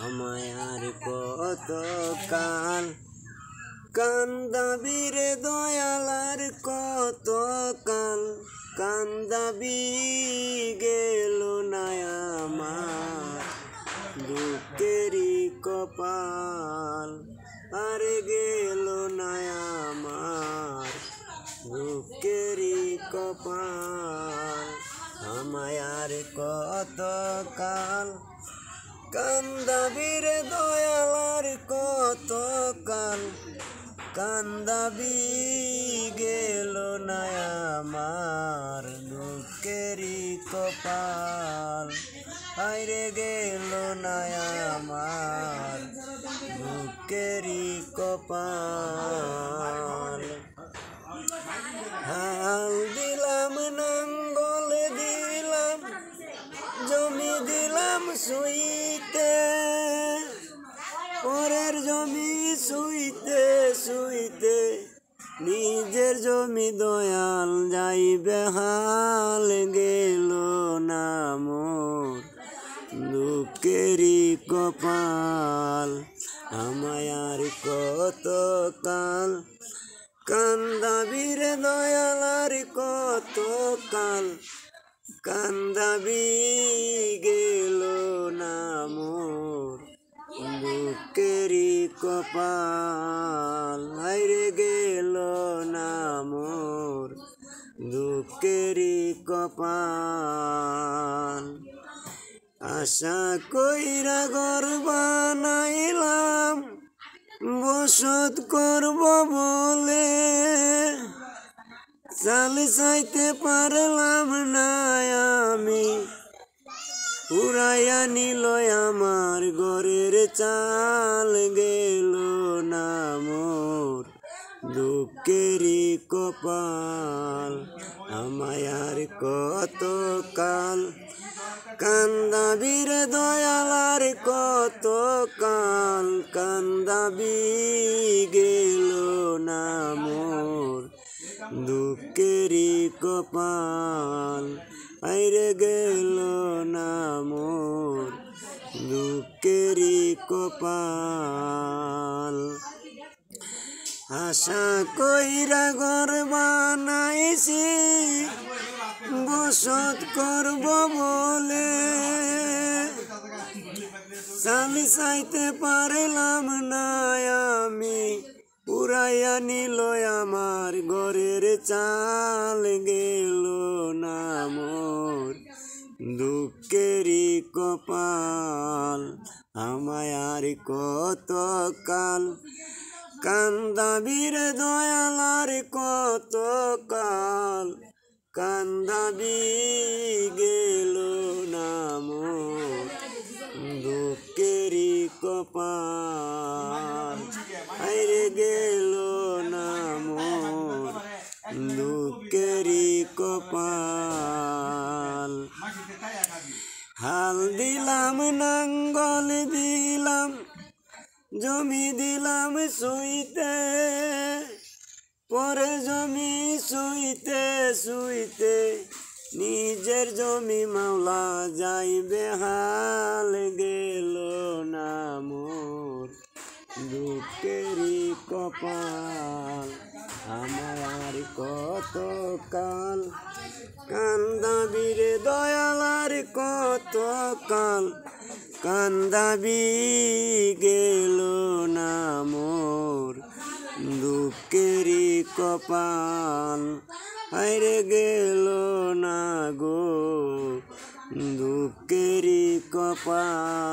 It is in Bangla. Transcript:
আমায় আর কত কাল কান্দাবি রে দয়াল আর কত কাল কান্দাবি গেল না আমার দুঃখেরই কপাল আর গেল না আমার দুঃখেরই কপাল আমায় আর কত কাল কান্দাবি রে দয়াল আর কত কাল কান্দাবি গেল না আমার দুঃখেরই কপাল আইরে গেল না আমার দুঃখেরই কপাল হাল দিলাম নাঙ্গল দিলাম জমি দিলাম শুইতে পরের জমি শুইতে শুইতে নিজের জমি দয়াল যাইবে হাল গেল না মোর দুঃখেরই কপাল আমায় আর কত কাল কান্দাবি রে দয়াল আর কত কাল কান্দাবি গেল না মোর দুঃখেরই কপাল হাইরে গেল না মোর দুঃখেরই কপাল আশা কইরা ঘর বানাইলাম বসত করব বলে চাল চাইতে পারলাম না আমি উড়াইয়া নিল আমার ঘরের চাল গেল না মোর দুঃখেরই কপাল আমায় আর কত কাল কান্দাবি রে দয়াল আর কত কাল কান্দাবি গেল না মোর দুঃখেরই কপাল আইরে গেল না মোর দুঃখেরই কপাল আশা কইরা ঘর বানাইছি বসত করব বলে চাল চাইতে পারলাম না আমি উড়াইয়া নিল আমার ঘরের চাল গেল না মোর দুঃখেরই কপাল আমায় আর কত কাল কান্দাবি রে দয়াল আর কত কাল কান্দাবি গেল না মোর দুঃখেরই কপাল আইরে গেল না মোর দুঃখেরই কপাল হাল দিলাম নাঙ্গল দিলাম জমি দিলাম শুইতে পরে জমি শুইতে শুইতে নিজের জমি মাওলা যাইবে হাল গেল না মোর দুঃখেরই কপাল আমার আর কত কাল কান্দাবি রে দয়াল আর কত কাল কান্দাবি গেল না মোর দুঃখেরই কপাল হাইরে গেল না গো দুঃখেরই কপাল।